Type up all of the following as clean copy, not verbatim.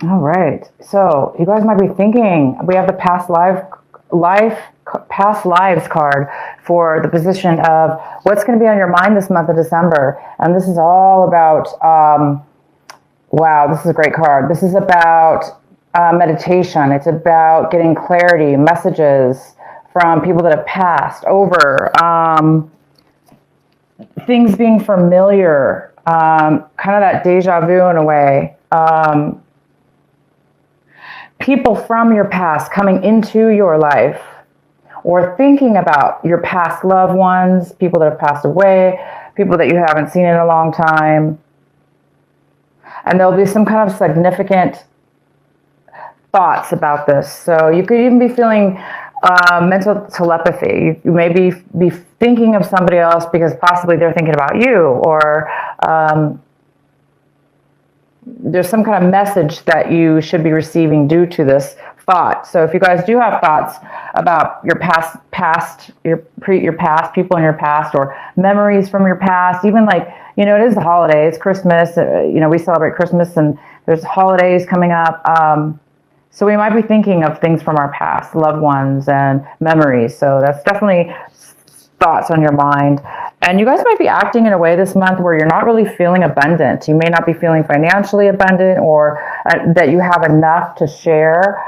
All right. So you guys might be thinking, we have the past lives card for the position of what's going to be on your mind this month of December. And this is all about, wow, this is a great card. This is about meditation. It's about getting clarity, messages from people that have passed over, things being familiar, kind of that deja vu in a way. People from your past coming into your life, or thinking about your past loved ones, people that have passed away, people that you haven't seen in a long time. And there'll be some kind of significant thoughts about this. So you could even be feeling mental telepathy. You may be thinking of somebody else because possibly they're thinking about you, or there's some kind of message that you should be receiving due to this thought. So if you guys do have thoughts about your past, your past, people in your past, or memories from your past, even like, it is the holidays, Christmas, we celebrate Christmas and there's holidays coming up. So we might be thinking of things from our past, loved ones and memories. So that's definitely thoughts on your mind. And you guys might be acting in a way this month where you're not really feeling abundant. You may not be feeling financially abundant, or that you have enough to share.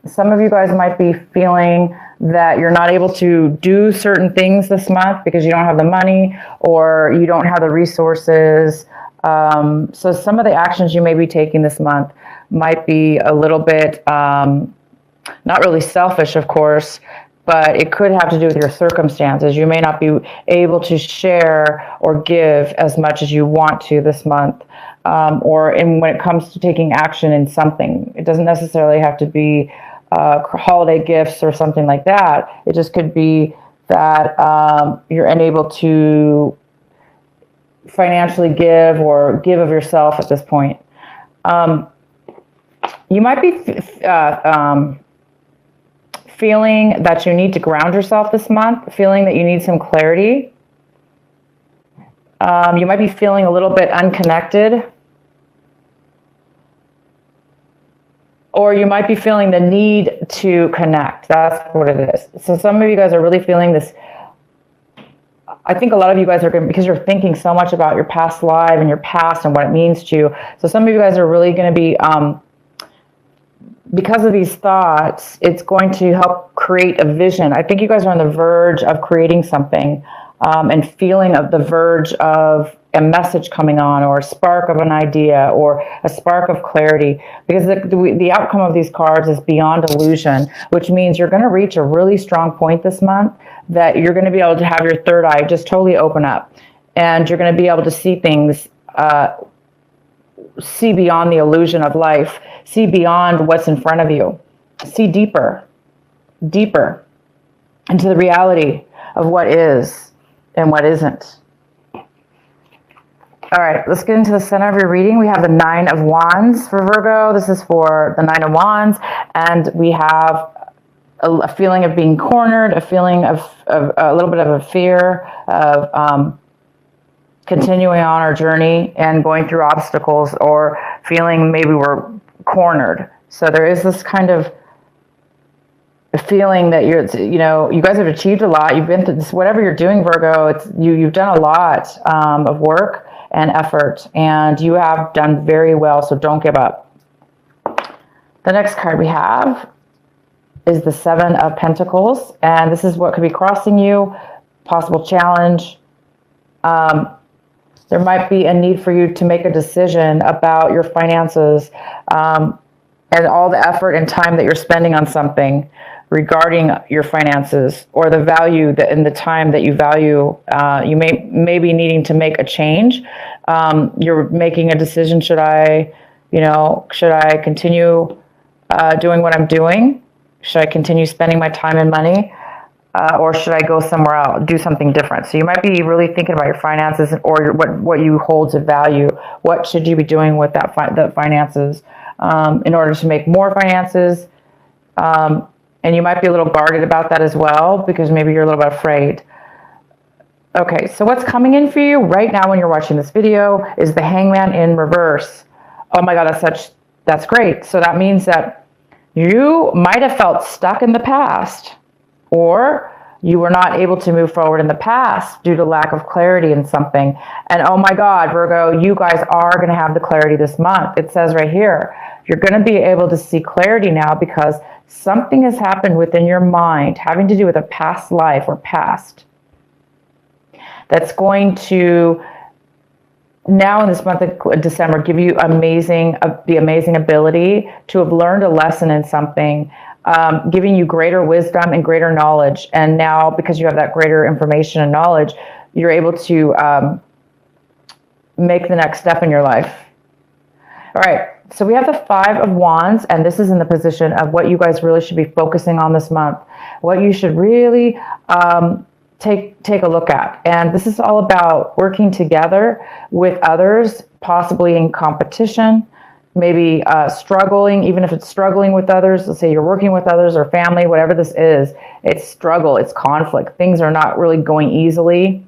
Some of you guys might be feeling that you're not able to do certain things this month because you don't have the money or you don't have the resources. So some of the actions you may be taking this month might be a little bit, not really selfish, of course, but it could have to do with your circumstances. You may not be able to share or give as much as you want to this month, or when it comes to taking action in something. It doesn't necessarily have to be holiday gifts or something like that. It just could be that you're unable to financially give or give of yourself at this point. You might be feeling that you need to ground yourself this month, feeling that you need some clarity. You might be feeling a little bit unconnected. Or you might be feeling the need to connect. That's what it is. So some of you guys are really feeling this. I think a lot of you guys are going to, because you're thinking so much about your past life and your past and what it means to you. So some of you guys are really going to be, because of these thoughts, it's going to help create a vision. I think you guys are on the verge of creating something, and feeling of the verge of a message coming on, or a spark of an idea, or a spark of clarity, because the outcome of these cards is beyond illusion, which means you're going to reach a really strong point this month that you're going to be able to have your third eye just totally open up, and you're going to be able to see things, see beyond the illusion of life, see beyond what's in front of you, see deeper into the reality of what is and what isn't. All right, let's get into the center of your reading. We have the Nine of Wands for Virgo. This is for the Nine of Wands, and we have a feeling of being cornered, a feeling of a little bit of a fear of continuing on our journey and going through obstacles, or feeling maybe we're cornered. So there is this kind of feeling that you guys have achieved a lot. You've been through this, whatever you're doing, Virgo, you've done a lot of work and effort, and you have done very well, so don't give up. The next card we have is the Seven of Pentacles, and this is what could be crossing you, possible challenge. There might be a need for you to make a decision about your finances, and all the effort and time that you're spending on something regarding your finances, or the value that in the time that you value. You may be needing to make a change. You're making a decision. Should I continue doing what I'm doing? Should I continue spending my time and money? Or should I go somewhere else, do something different? So you might be really thinking about your finances, or what you hold to value. What should you be doing with the finances in order to make more finances? And you might be a little guarded about that as well, because maybe you're a little bit afraid. Okay, so what's coming in for you right now when you're watching this video is the Hangman in reverse. Oh my God, that's such That's great. So that means that you might have felt stuck in the past, or you were not able to move forward in the past due to lack of clarity in something. And oh my God, Virgo, you guys are going to have the clarity this month. It says right here, you're going to be able to see clarity now because something has happened within your mind having to do with a past life or past that's going to now in this month of December give you the amazing ability to have learned a lesson in something, giving you greater wisdom and greater knowledge. And now because you have that greater information and knowledge, you're able to make the next step in your life. All right, so we have the Five of Wands, and this is in the position of what you guys really should be focusing on this month, what you should really take a look at. And this is all about working together with others, possibly in competition, maybe struggling, even if it's struggling with others. Let's say you're working with others or family, whatever this is, it's struggle, it's conflict. Things are not really going easily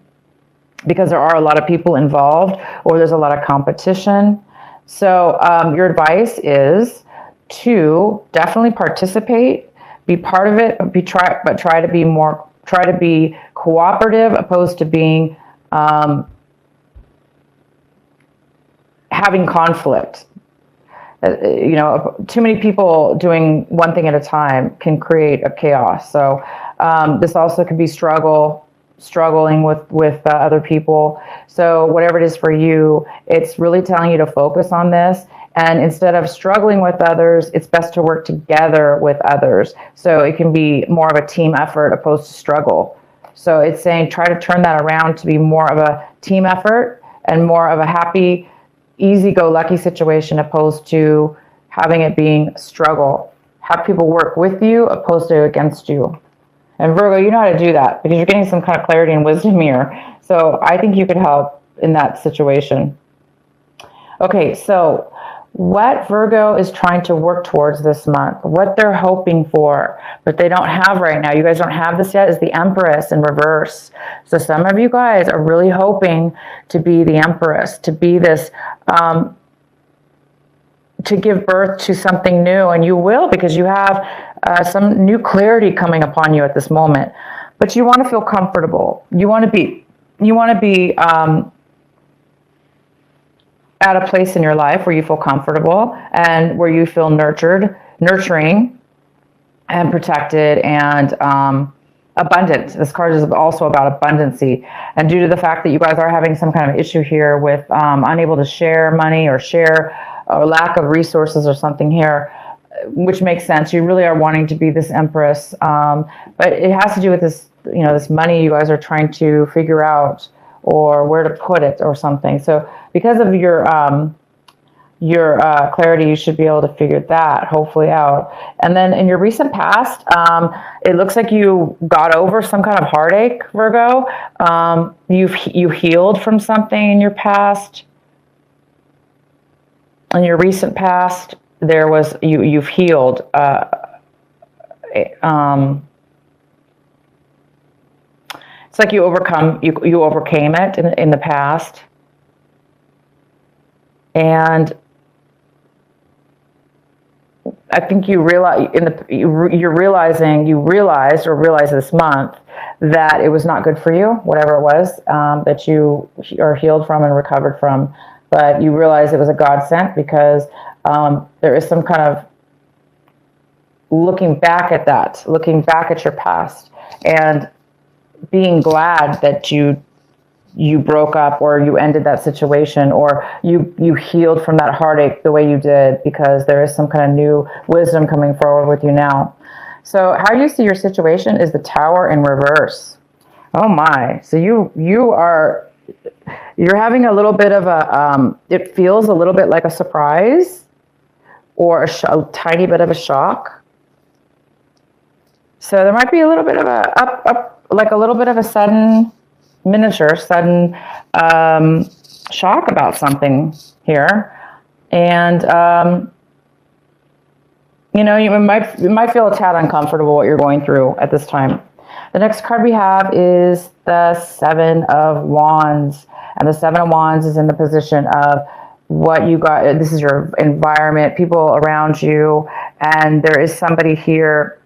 because there are a lot of people involved or there's a lot of competition. So your advice is to definitely participate, be part of it, but try to be cooperative opposed to being having conflict. Too many people doing one thing at a time can create a chaos. So this also could be struggling with other people. So whatever it is for you, it's really telling you to focus on this. And instead of struggling with others, it's best to work together with others. So it can be more of a team effort opposed to struggle. So it's saying try to turn that around to be more of a team effort and more of a happy, easy-go-lucky situation opposed to having it being struggle. Have people work with you opposed to against you. And Virgo, you know how to do that because you're getting some kind of clarity and wisdom here. So I think you could help in that situation. Okay, so what Virgo is trying to work towards this month, what they're hoping for, but they don't have right now, you guys don't have this yet, is the Empress in reverse. So some of you guys are really hoping to be the Empress, to be this, to give birth to something new, and you will because you have some new clarity coming upon you at this moment. But you want to feel comfortable. You want to be at a place in your life where you feel comfortable and where you feel nurturing and protected and abundant. This card is also about abundancy. And due to the fact that you guys are having some kind of issue here with unable to share money or lack of resources or something here, which makes sense. You really are wanting to be this Empress. But it has to do with this, this money you guys are trying to figure out or where to put it or something. So because of your clarity, you should be able to figure that hopefully out. And then in your recent past, it looks like you got over some kind of heartache, Virgo. You healed from something in your past. In your recent past, there was you've healed. It's like you overcame it in the past, and I think you realize you realized this month that it was not good for you, whatever it was that you are healed from and recovered from. But you realize it was a godsend because there is some kind of looking back at your past and being glad that you broke up or you ended that situation or you healed from that heartache the way you did, because there is some kind of new wisdom coming forward with you now. So how you see your situation is the Tower in reverse. Oh my. So you're having a little bit of a, it feels a little bit like a surprise or a tiny bit of a shock. So there might be a little bit of a little bit of a sudden shock about something here. And, you might feel a tad uncomfortable what you're going through at this time. The next card we have is the Seven of Wands. And the Seven of Wands is in the position of what you got. This is your environment, people around you, and there is somebody here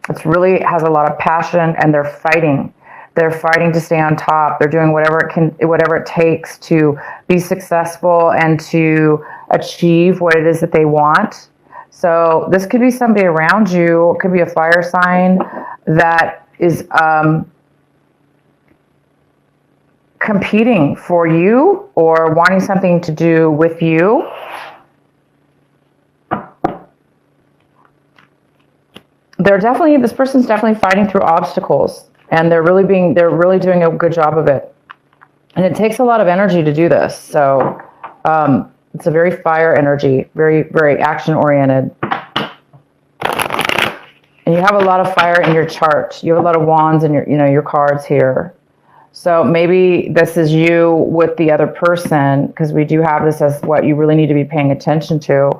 that's really has a lot of passion, and they're fighting. They're fighting to stay on top. They're doing whatever it takes to be successful and to achieve what it is that they want. So this could be somebody around you. It could be a fire sign that is competing for you or wanting something to do with you. This person's definitely fighting through obstacles, and they're really doing a good job of it. And it takes a lot of energy to do this. So it's a very fire energy, very, very action oriented. And you have a lot of fire in your chart. You have a lot of wands in your cards here. So maybe this is you with the other person, because we do have this as what you really need to be paying attention to.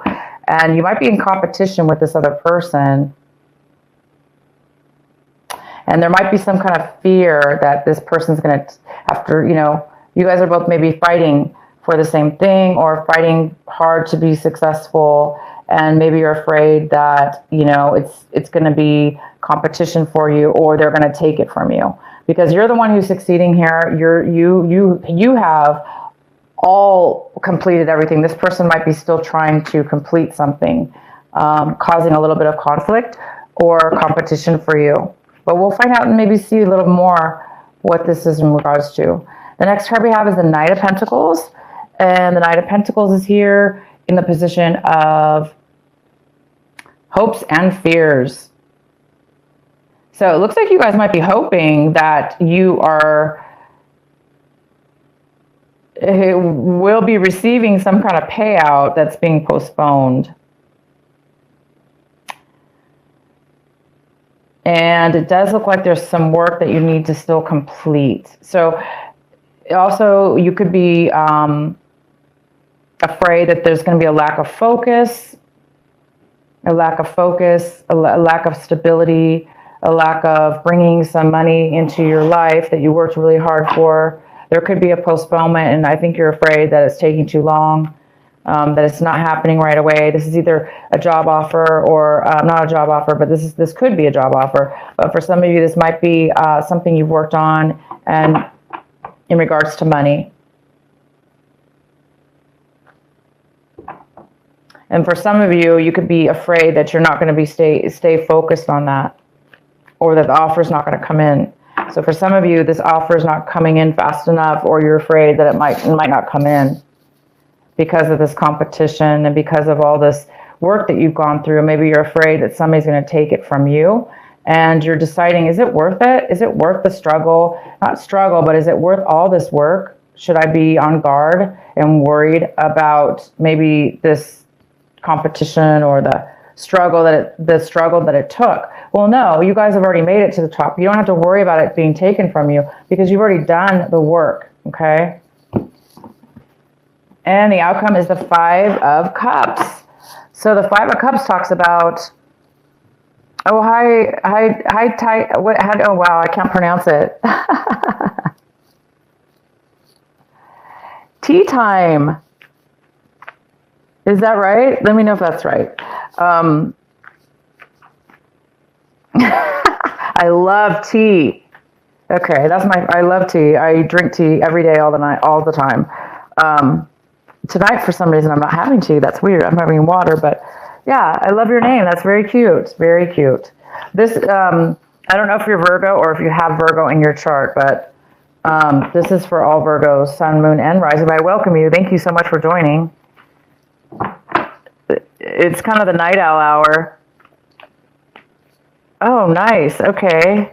And you might be in competition with this other person. And there might be some kind of fear that this person's going to, after, you guys are both maybe fighting for the same thing or fighting hard to be successful. And maybe you're afraid that, it's going to be competition for you, or they're going to take it from you. Because you're the one who's succeeding here. You have all completed everything. This person might be still trying to complete something, causing a little bit of conflict or competition for you. But we'll find out and maybe see a little more what this is in regards to. The next card we have is the Knight of Pentacles. And the Knight of Pentacles is here in the position of hopes and fears. So it looks like you guys might be hoping that you will be receiving some kind of payout that's being postponed. And it does look like there's some work that you need to still complete. So also you could be afraid that there's going to be a lack of focus, a lack of stability, a lack of bringing some money into your life that you worked really hard for. There could be a postponement, and I think you're afraid that it's taking too long, that it's not happening right away. This is either a job offer or not a job offer, but this could be a job offer. But for some of you, this might be something you've worked on, and in regards to money. And for some of you, you could be afraid that you're not going to be stay focused on that, or that the offer is not going to come in. So for some of you, this offer is not coming in fast enough, or you're afraid that it might not come in because of this competition and because of all this work that you've gone through. Maybe you're afraid that somebody's going to take it from you, and you're deciding, is it worth it? Is it worth the struggle? Not struggle, but is it worth all this work? Should I be on guard and worried about maybe this competition or the struggle that it took? Well, no, you guys have already made it to the top. You don't have to worry about it being taken from you because you've already done the work, okay? And the outcome is the Five of Cups. So the Five of Cups talks about, oh, oh, wow, I can't pronounce it. Tea time. Is that right? Let me know if that's right. I love tea. Okay, I love tea. I drink tea every day, all the time. Tonight, for some reason, I'm not having tea. That's weird. I'm having water, but yeah, I love your name. That's very cute. Very cute. This, I don't know if you're Virgo or if you have Virgo in your chart, but this is for all Virgos, Sun, Moon, and Rising. I welcome you. Thank you so much for joining. It's kind of the night owl hour. Oh, nice. Okay.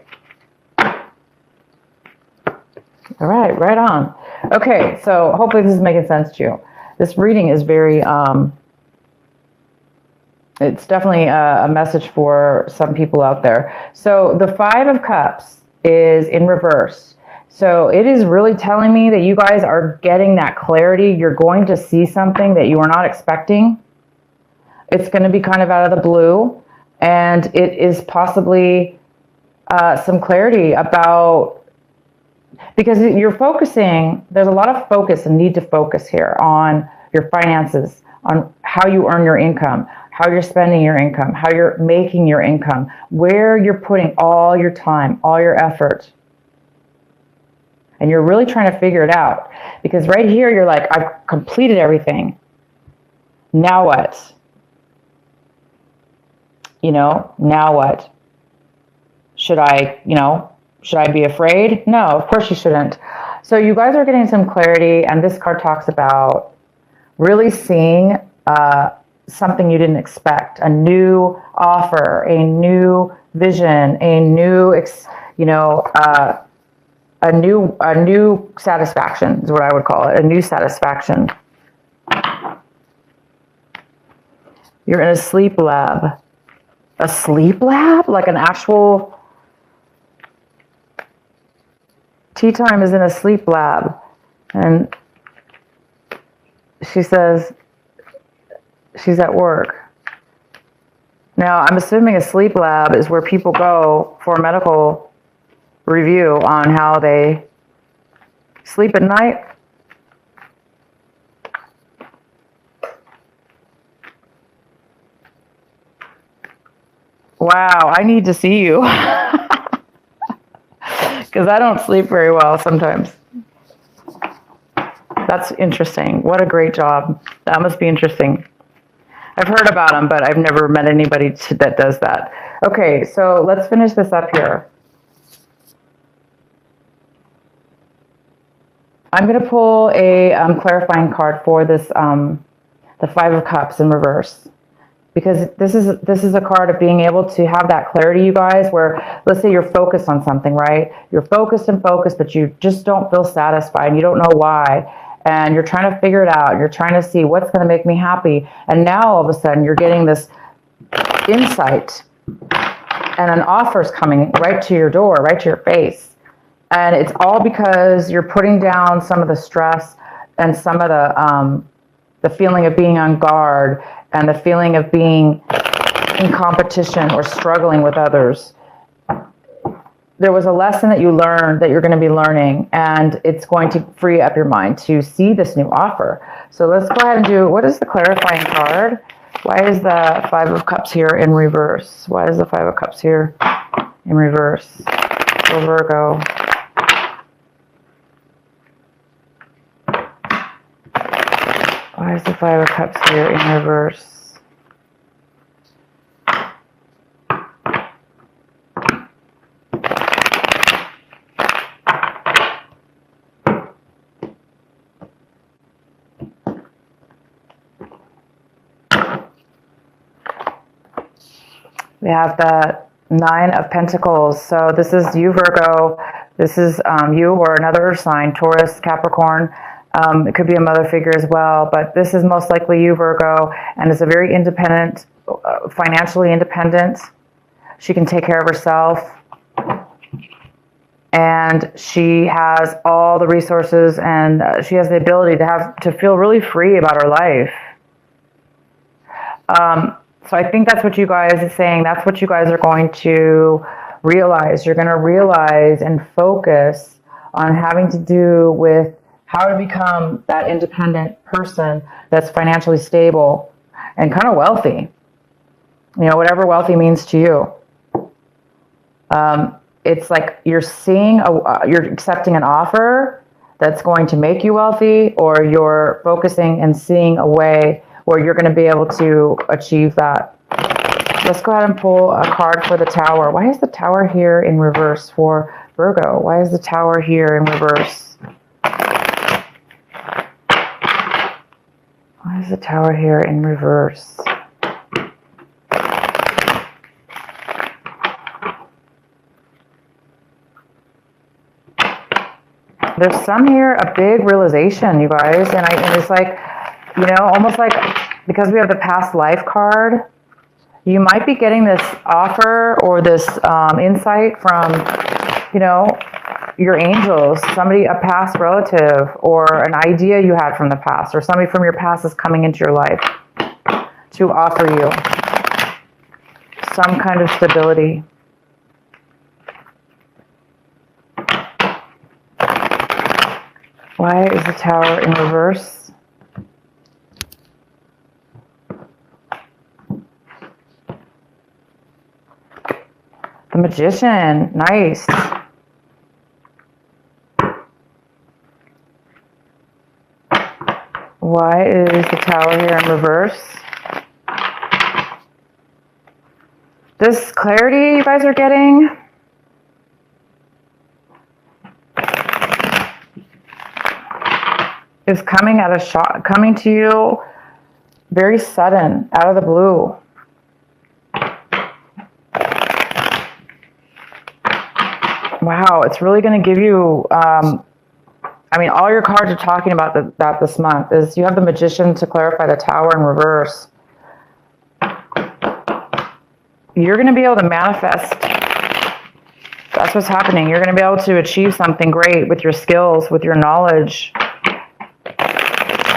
All right, right on. Okay, so hopefully this is making sense to you. This reading is very, it's definitely a message for some people out there. So the Five of Cups is in reverse. So it is really telling me that you guys are getting that clarity. You're going to see something that you are not expecting. It's going to be kind of out of the blue, and it is possibly some clarity about, because you're focusing, there's a lot of focus and need to focus here on your finances, on how you earn your income, how you're spending your income, how you're making your income, where you're putting all your time, all your effort. And you're really trying to figure it out. Because right here, you're like, I've completed everything. Now what? You know, now what? Should I be afraid? No, of course you shouldn't. So you guys are getting some clarity, and this card talks about really seeing something you didn't expect, a new offer, a new vision, a new, a new satisfaction is what I would call it, a new satisfaction. You're in a sleep lab. A sleep lab? Like an actual... Tea time is in a sleep lab. And she says she's at work. Now, I'm assuming a sleep lab is where people go for a medical review on how they sleep at night. Wow, I need to see you. Because I don't sleep very well sometimes. That's interesting. What a great job. That must be interesting. I've heard about them, but I've never met anybody that does that. Okay, so let's finish this up here. I'm going to pull a clarifying card for this, the Five of Cups in reverse. Because this is a card of being able to have that clarity, you guys, where let's say you're focused on something, right? You're focused, but you just don't feel satisfied and you don't know why. And you're trying to figure it out. You're trying to see what's going to make me happy. And now all of a sudden you're getting this insight and an offer's coming right to your door, right to your face. And it's all because you're putting down some of the stress and some of the feeling of being on guard and the feeling of being in competition or struggling with others. There was a lesson that you learned that you're going to be learning, and it's going to free up your mind to see this new offer. So let's go ahead and do, what is the clarifying card? Why is the Five of Cups here in reverse? Why is the Five of Cups here in reverse for Virgo? Why is the Five of Cups here in reverse? We have the Nine of Pentacles. So this is you, Virgo. This is you or another earth sign, Taurus, Capricorn. It could be a mother figure as well, but this is most likely you, Virgo, and is a very independent, financially independent. She can take care of herself, and she has all the resources, and she has the ability to feel really free about her life. So I think that's what you guys are saying. That's what you guys are going to realize. You're going to realize and focus on having to do with how to become that independent person that's financially stable and kind of wealthy. You know, whatever wealthy means to you. It's like you're seeing, you're accepting an offer that's going to make you wealthy, or you're focusing and seeing a way where you're going to be able to achieve that. Let's go ahead and pull a card for the Tower. Why is the Tower here in reverse for Virgo? Why is the Tower here in reverse? Why is the Tower here in reverse? There's some here, a big realization, you guys. And it's like, you know, almost like because we have the past life card, you might be getting this offer or this insight from, you know, your angels, somebody, a past relative, or an idea you had from the past, or somebody from your past is coming into your life to offer you some kind of stability. Why is the Tower in reverse? The Magician. Nice. Why is the Tower here in reverse? This clarity you guys are getting is coming at a shock, coming to you very sudden, out of the blue. Wow, it's really going to give you, I mean, all your cards are talking about that this month is you have the Magician to clarify the Tower in reverse. You're going to be able to manifest. That's what's happening. You're going to be able to achieve something great with your skills, with your knowledge.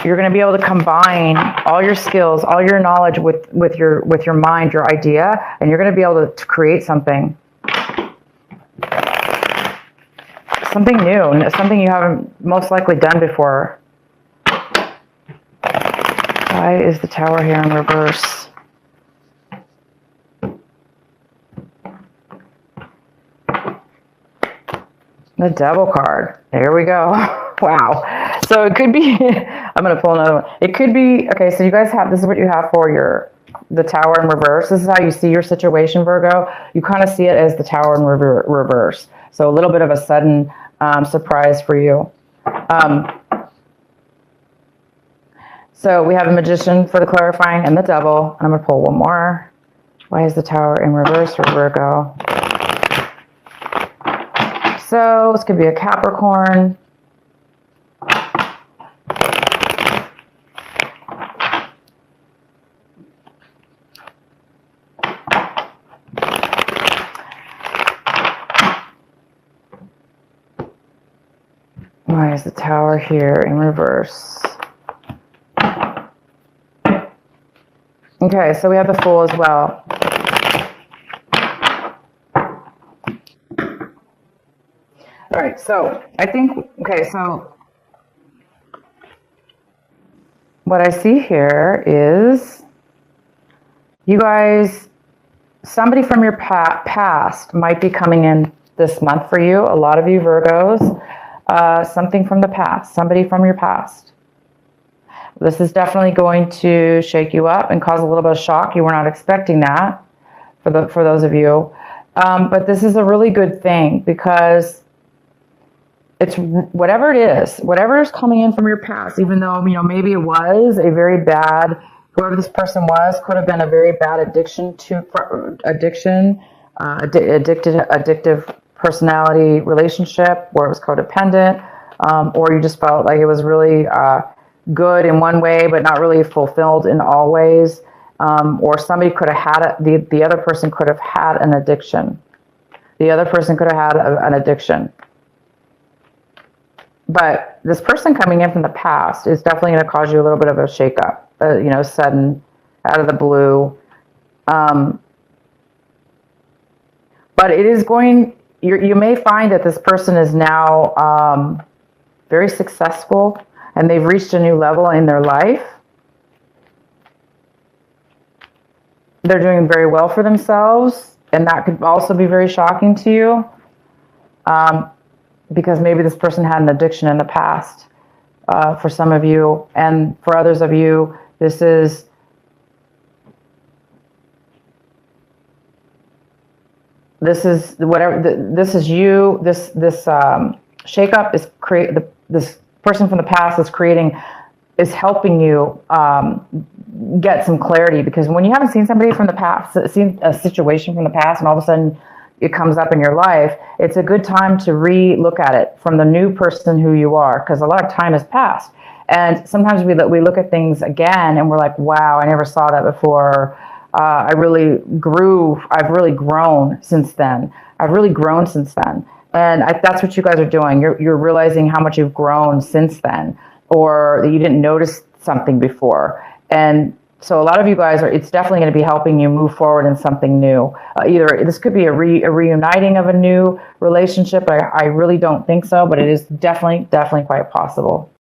You're going to be able to combine all your skills, all your knowledge with your mind, your idea, and you're going to be able to create something. Something new, something you haven't most likely done before. Why is the Tower here in reverse? The Devil card. There we go. Wow. So it could be, I'm going to pull another one. It could be, okay, so you guys have, this is what you have for the Tower in reverse. This is how you see your situation, Virgo. You kind of see it as the Tower in reverse. So a little bit of a sudden surprise for you. So we have a Magician for the clarifying and the Devil. And I'm going to pull one more. Why is the Tower in reverse for Virgo? So this could be a Capricorn. Why is the Tower here in reverse? Okay, so we have the Fool as well. All right, so I think, okay, so what I see here is you guys, somebody from your past might be coming in this month for you. A lot of you Virgos, something from the past, somebody from your past. This is definitely going to shake you up and cause a little bit of shock. You were not expecting that for those of you. But this is a really good thing because it's whatever it is, whatever is coming in from your past, even though, you know, maybe it was a very bad, whoever this person was, could have been a very bad addictive personality relationship where it was codependent, or you just felt like it was really good in one way, but not really fulfilled in all ways, or somebody could have had it, the other person could have had an addiction. The other person could have had an addiction. But this person coming in from the past is definitely going to cause you a little bit of a shakeup, you know, sudden, out of the blue. But it is going, you may find that this person is now very successful and they've reached a new level in their life. They're doing very well for themselves, and that could also be very shocking to you. Because maybe this person had an addiction in the past for some of you, and for others of you, this is whatever. This is you. This shakeup is this person from the past is helping you get some clarity, because when you haven't seen somebody from the past, seen a situation from the past, and all of a sudden it comes up in your life, it's a good time to re-look at it from the new person who you are, because a lot of time has passed. And sometimes we look at things again and we're like, wow, I never saw that before. I've really grown since then. And that's what you guys are doing. You're realizing how much you've grown since then, or that you didn't notice something before. And so a lot of you guys it's definitely going to be helping you move forward in something new. Either this could be a reuniting of a new relationship. I really don't think so, but it is definitely quite possible.